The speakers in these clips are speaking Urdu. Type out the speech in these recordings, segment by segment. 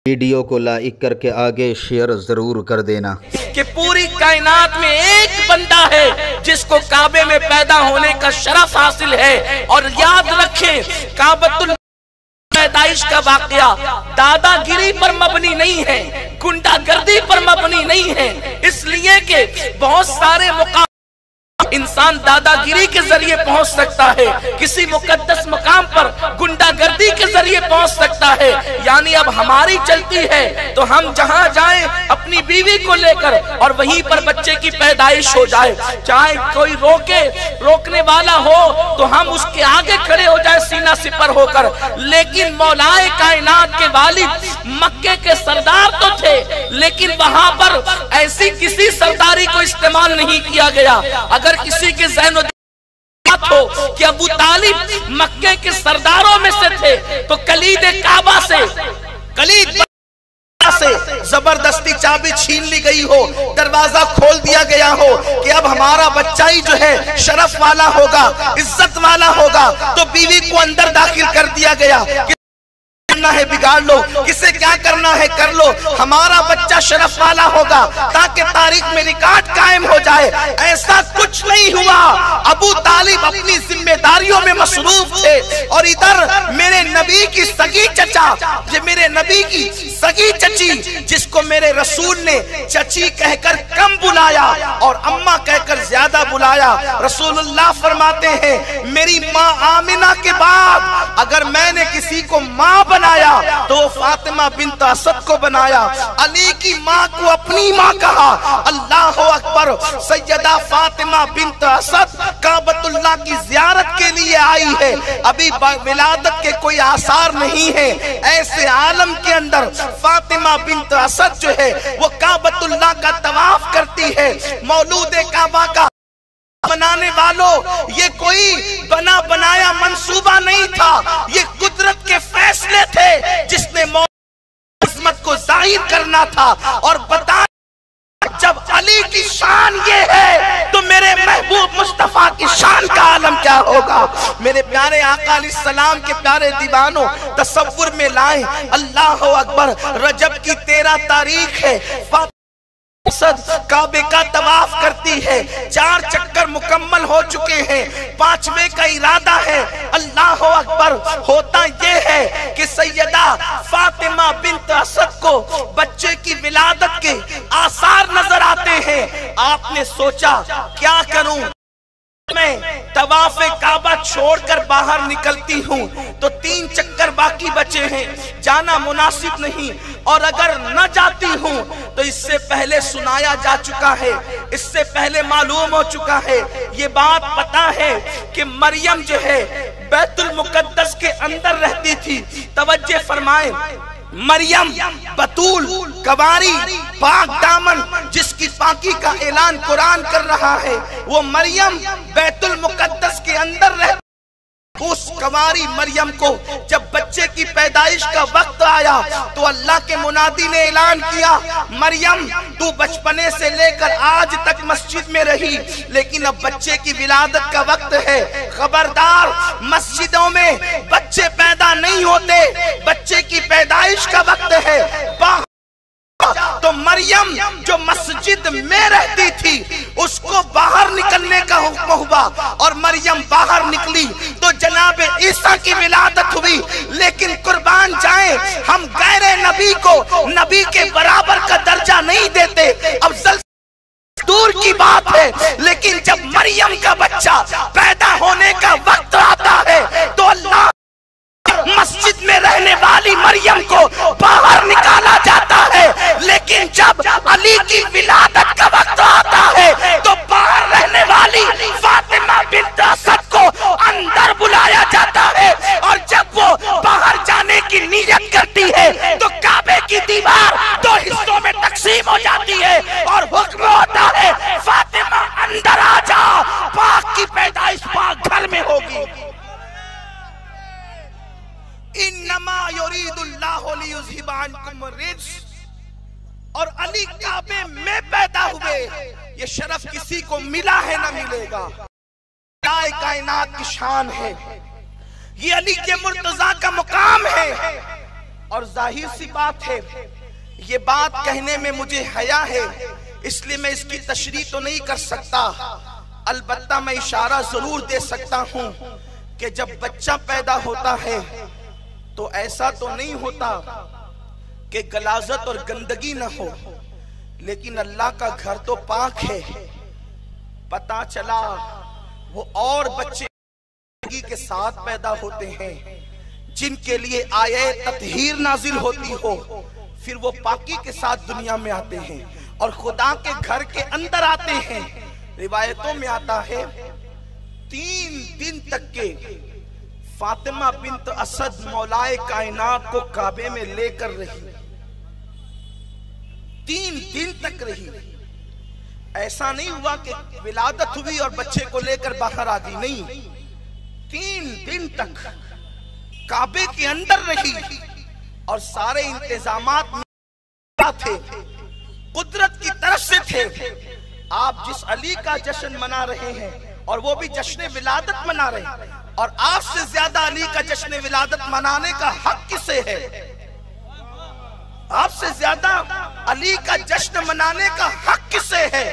ویڈیو کو لائک کر کے آگے شیئر ضرور کر دینا کہ پوری کائنات میں ایک بندہ ہے جس کو کعبے میں پیدا ہونے کا شرف حاصل ہے، اور یاد رکھیں کعبۃ اللہ پیدائش کا واقعہ دادا گیری پر مبنی نہیں ہے، گنڈا گردی پر مبنی نہیں ہے، اس لیے کہ بہت سارے مقام انسان دادا گیری کے ذریعے پہنچ سکتا ہے، کسی مقدس مقام پر گنڈا گردی کے ذریعے پہنچ سکتا ہے، یعنی اب ہماری چلتی ہے تو ہم جہاں جائیں اپنی بیوی کو لے کر اور وہیں پر بچے کی پیدائش ہو جائے، چاہے کوئی روکنے والا ہو تو ہم اس کے آگے کھڑے ہو جائے سینہ سپر ہو کر، لیکن مولائے کائنات کے والد مکے کے سردار تو تھے، لیکن وہاں پر ایسی کسی سرداری کو استعمال نہیں کیا گیا۔ اگر کسی کے ذہن و دماغ ہو کہ ابو طالب مکے کے سرداروں میں سے تھے تو کلید کعبہ سے زبردستی چابی چھین لی گئی ہو، دروازہ کھول دیا گیا ہو کہ اب ہمارا بچہ ہی جو ہے شرف والا ہوگا، عزت والا ہوگا، تو بیوی کو اندر داخل کر دیا گیا، ہے بگاڑ لو، کسے کیا کرنا ہے کر لو، ہمارا بچہ شرف والا ہوگا تاکہ تاریخ میں ریکارڈ قائم ہو جائے۔ ایسا کچھ نہیں ہوا، ابو طالب اپنی ذمہ داریوں میں مصروف تھے، اور ادھر میرے نبی کی سگی چچا، میرے نبی کی سگی چچی جس کو میرے رسول نے چچی کہہ کر کم بلایا اور اماں کہہ کر زیادہ بلایا، رسول اللہ فرماتے ہیں میری ماں آمنہ کے بعد اگر میں نے کسی کو ماں بنایا تو فاطمہ بنت اسد کو بنایا، علی کی ماں کو اپنی ماں کہا، اللہ اکبر۔ سیدہ فاطمہ بنت اسد کعبۃ اللہ کی زیارت کے لیے آئی ہے، ابھی ولادت کے کوئی آثار نہیں ہے، ایسے عالم کے اندر فاطمہ بنت اسد جو ہے وہ کعبۃ اللہ کا طواف کرتی ہے۔ مولود کعبہ کا بنانے والوں یہ کوئی بنا بنایا منصوبہ نہیں تھا، یہ قدرت کے فیصلے تھے جس نے عظمت کو ظاہر کرنا تھا اور بتا جب علی کی شان یہ ہے تو میرے محبوب مصطفیٰ کی شان کا عالم کیا ہوگا۔ میرے پیارے آقا علیہ السلام کے پیارے دیوانوں تصور میں لائیں، اللہ اکبر، رجب کی 13 تاریخ ہے، کعبے کا طواف کرتی ہے، 4 چکر مکمل ہو چکے ہیں، 5ویں کا ارادہ ہے، اللہ اکبر۔ ہوتا یہ ہے کہ سیدہ فاطمہ بنت اسد کو بچے کی ولادت کے آثار نظر آتے ہیں، آپ نے سوچا کیا کروں، میں طواف کعبہ چھوڑ کر باہر نکلتی ہوں تو 3 چکر باقی بچے ہیں، جانا مناسب نہیں، اور اگر نہ جاتی ہوں تو اس سے پہلے سنایا جا چکا ہے، اس سے پہلے معلوم ہو چکا ہے، یہ بات پتا ہے کہ مریم جو ہے بیت المقدس کے اندر رہتی تھی۔ توجہ فرمائیں، مریم بطول کواری پاک دامن جس کی پاکی کا اعلان قرآن کر رہا ہے، وہ مریم بیت المقدس کے اندر رہتی، اس کواری مریم کو جب بچے کی پیدائش کا وقت آیا تو اللہ کے منادی نے اعلان کیا، مریم تو بچپنے سے لے کر آج تک مسجد میں رہی، لیکن اب بچے کی ولادت کا وقت ہے، خبردار مسجدوں میں بچے پیدا نہیں ہوتے، بچے کی پیدائش کا وقت ہے۔ تو مریم جو مسجد میں رہتی تھی اس کو باہر نکلنے کا حکم ہوا، اور مریم باہر نکلی تو جناب عیسیٰ کی ولادت ہوئی، لیکن قربان جائیں ہم غیر نبی کو نبی کے برابر کا درجہ نہیں دیتے، افضل دور کی بات ہے، لیکن جب مریم کا بچہ پیدا ہونے کا وقت آتا ہے تو اللہ مسجد میں رہنے والی مریم کو باہر نکالا جاتا ہے، لیکن جب علی کی ولادت کا وقت آتا ہے تو باہر رہنے والی فاطمہ بنت اسد کو اندر بلایا جاتا ہے، اور جب وہ باہر جانے کی نیت کرتی ہے تو کعبے کی دیوار 2 حصوں میں تقسیم ہو جاتی ہے اور حکم ہوتا ہے فاطمہ اندر آ جا، پاک کی پیدائش پاک گھر میں ہوگی۔ انما یرید اللہ لیذھب عنکم الرجس، اور علی کعبے میں پیدا ہوئے، یہ شرف کسی کو ملا ہے نہ ملے گا، کائنات کی شان ہے، یہ علی کے مرتضیٰ کا مقام ہے۔ اور ظاہر سی بات ہے، یہ بات کہنے میں مجھے حیا ہے، اس لیے میں اس کی تشریح تو نہیں کر سکتا، البتہ میں اشارہ ضرور دے سکتا ہوں کہ جب بچہ پیدا ہوتا ہے تو ایسا تو نہیں ہوتا کہ غلاظت اور گندگی نہ ہو، لیکن اللہ کا گھر تو پاک ہے۔ پتہ چلا وہ اور بچے گندگی کے ساتھ پیدا ہوتے ہیں جن کے لیے آیے تطہیر نازل ہوتی ہو، پھر وہ پاکی کے ساتھ دنیا میں آتے ہیں اور خدا کے گھر کے اندر آتے ہیں۔ روایتوں میں آتا ہے 3 دن تک کے فاطمہ بنت اسد مولائے کائنات کو کعبے میں لے کر رہی، 3 دن تک رہی۔ ایسا نہیں ہوا کہ ولادت ہوئی اور بچے کو لے کر باہر آ گئی، نہیں، 3 دن تک کعبے کے اندر رہی اور سارے انتظامات تھے، قدرت کی طرف سے تھے۔ آپ جس علی کا جشن منا رہے ہیں اور وہ بھی جشن ولادت منا رہے ہیں، اور آپ سے زیادہ علی کا جشن ولادت منانے کا حق کسے ہے؟ آپ سے زیادہ علی کا جشن منانے کا حق کسے ہے؟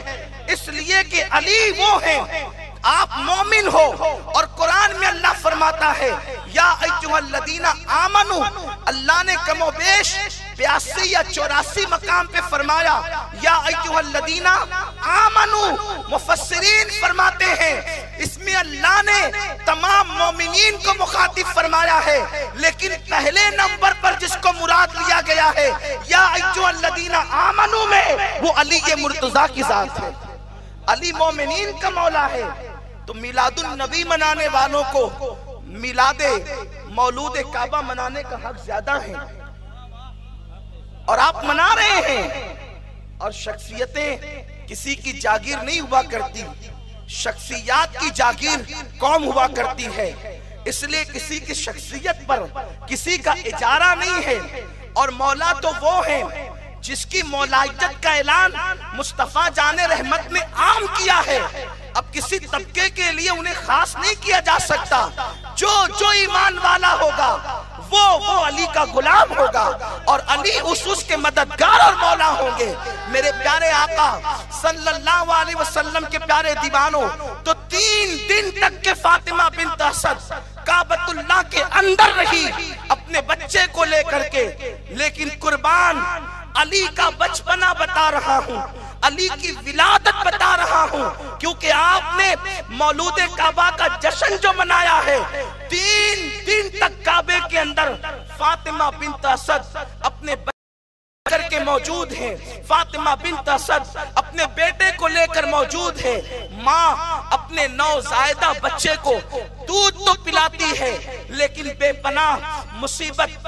اس لیے کہ علی وہ ہیں، آپ مومن ہو، اور قرآن میں اللہ فرماتا ہے یا ایھا الذین آمنوا، اللہ نے کم و بیش 82 یا 84 مقام پہ فرمایا یا ایھا الذین آمنوا، مفسرین فرماتے ہیں اس میں اللہ نے تمام مومنین کو مخاطب فرمایا ہے، لیکن پہلے نمبر پر جس کو مراد لیا گیا ہے یا ایھا الذین آمنوا میں وہ علی مرتضیٰ کی ذات ہے، علی مومنین کا مولا ہے۔ تو میلاد النبی منانے والوں کو میلاد مولود کعبہ منانے کا حق زیادہ ہے، اور آپ منا رہے ہیں۔ اور شخصیتیں کسی کی جاگیر نہیں ہوا کرتی، شخصیات کی جاگیر قوم ہوا کرتی ہے، اس لیے کسی کی شخصیت پر کسی کا اجارہ نہیں ہے۔ اور مولا تو وہ ہے جس کی مولایت کا اعلان مصطفیٰ جان رحمت نے عام کیا ہے، اب کسی طبقے کے لیے انہیں خاص نہیں کیا جا سکتا۔ جو ایمان والا ہوگا وہ علی کا غلام ہوگا، اور علی اس کے مددگار اور مولا ہوں گے۔ میرے پیارے آقا صلی اللہ علیہ وسلم کے پیارے دیوانوں، تو 3 دن تک کے فاطمہ بنت اسد کعبۃ اللہ کے اندر رہی اپنے بچے کو لے کر کے، لیکن قربان علی کا بچپنا بتا رہا ہوں، علی کی ولادت بتا رہا ہوں، کیونکہ آپ نے مولود کعبہ کا جشن جو منایا ہے، 3 دن تک کعبے کے اندر فاطمہ بنت اسد اپنے کر کے موجود ہیں، فاطمہ بنت اسد اپنے بیٹے کو لے کر موجود ہے۔ ماں اپنے نوزائیدہ بچے کو دودھ تو پلاتی ہے، لیکن بے پناہ مصیبت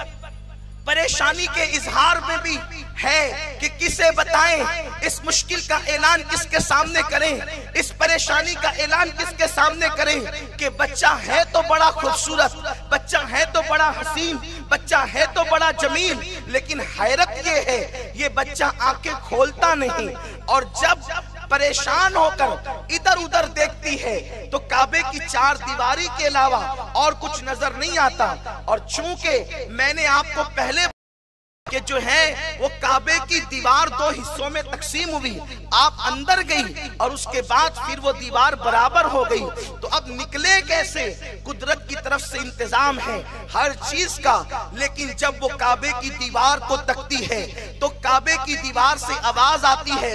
پریشانی کے اظہار میں بھی ہے کہ کسے بتائیں، اس مشکل کا اعلان کس کے سامنے کریں، اس پریشانی کا اعلان کس کے سامنے کریں کہ بچہ ہے تو بڑا خوبصورت، بچہ ہے تو بڑا حسین، بچہ ہے تو بڑا جمیل، لیکن حیرت یہ ہے یہ بچہ آنکھیں کھولتا نہیں، اور جب پریشان ہو کر ادھر ادھر دیکھتی ہے تو کعبے کی 4 دیواری کے علاوہ اور کچھ نظر نہیں آتا۔ اور چونکہ میں نے آپ کو پہلے کہ جو ہے وہ کعبے کی دیوار 2 حصوں میں تقسیم ہوئی، آپ اندر گئی اور اس کے بعد پھر وہ دیوار برابر ہو گئی، تو اب نکلے کیسے؟ قدرت کی طرف سے انتظام ہے ہر چیز کا، لیکن جب وہ کعبے کی دیوار کو تکتی ہے تو کعبے کی دیوار سے آواز آتی ہے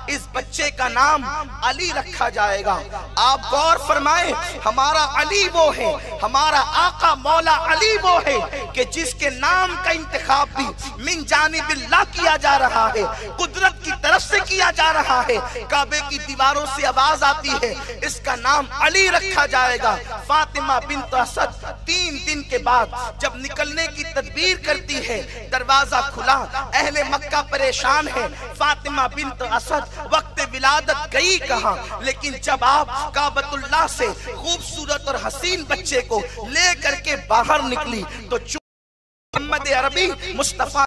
اس بچے کا نام علی رکھا جائے گا۔ آپ غور فرمائیں، ہمارا علی وہ ہے، ہمارا آقا مولا علی وہ ہے کہ جس کے نام کا انتخاب بھی من جانب اللہ کیا جا رہا ہے، قدرت کی طرف سے کیا جا رہا ہے۔ کعبے کی دیواروں سے آواز آتی ہے اس کا نام علی رکھا جائے گا۔ فاطمہ بنت اسد 3 دن کے بعد جب نکلنے کی تدبیر کرتی ہے، دروازہ کھلا، اہل مکہ پریشان ہے، فاطمہ بنت اسد وقت ولادت گئی کہاں؟ لیکن جب آپ کعبۃ اللہ سے خوبصورت اور حسین بچے کو لے کر کے باہر نکلی تو محمد عربی مصطفیٰ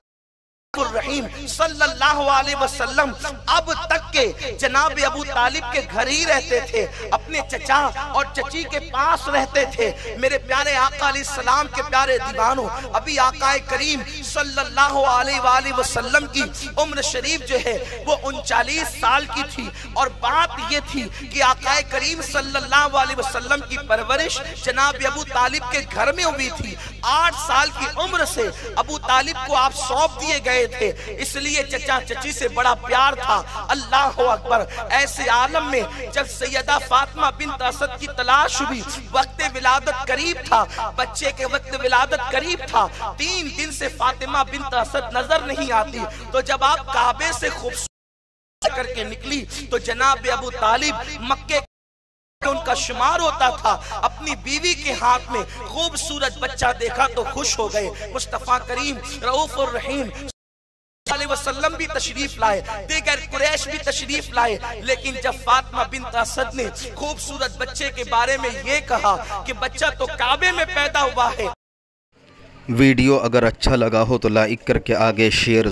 الرحیم صلی اللہ علیہ وسلم اب تک کے جناب ابو طالب کے گھر ہی رہتے تھے، اپنے چچا اور چچی کے پاس رہتے تھے۔ میرے پیارے آقا علیہ السلام کے پیارے دیوانوں، ابھی آقا کریم صلی اللہ علیہ وآلہ وسلم کی عمر شریف جو ہے وہ 39 سال کی تھی، اور بات یہ تھی کہ آقا کریم صلی اللہ علیہ وسلم کی پرورش جناب ابو طالب کے گھر میں ہوئی تھی۔ 8 سال کی عمر سے ابو طالب کو آپ سونپ دیے گئے تھے، اس لیے چچا چچی سے بڑا پیار تھا۔ اللہ اکبر! ایسے عالم میں جب سیدہ فاطمہ بنت اسد کی تلاش ہوئی، وقت ولادت قریب تھا، بچے کے وقت ولادت قریب تھا، 3 دن سے فاطمہ بنت اسد نظر نہیں آتی، تو جب آپ کعبے سے خوبصورت کر کے نکلی تو جناب ابو طالب مکے ان کا شمار ہوتا تھا، اپنی بیوی کے ہاتھ میں خوبصورت بچہ دیکھا تو خوش ہو گئے۔ مصطفیٰ کریم رؤوف الرحیم صلی اللہ علیہ وسلم بھی تشریف لائے، دیگر قریش بھی تشریف لائے، لیکن جب فاطمہ بنت اسد نے خوبصورت بچے کے بارے میں یہ کہا کہ بچہ تو کعبے میں پیدا ہوا ہے۔ ویڈیو اگر اچھا لگا ہو تو لائک کر کے آگے شیئر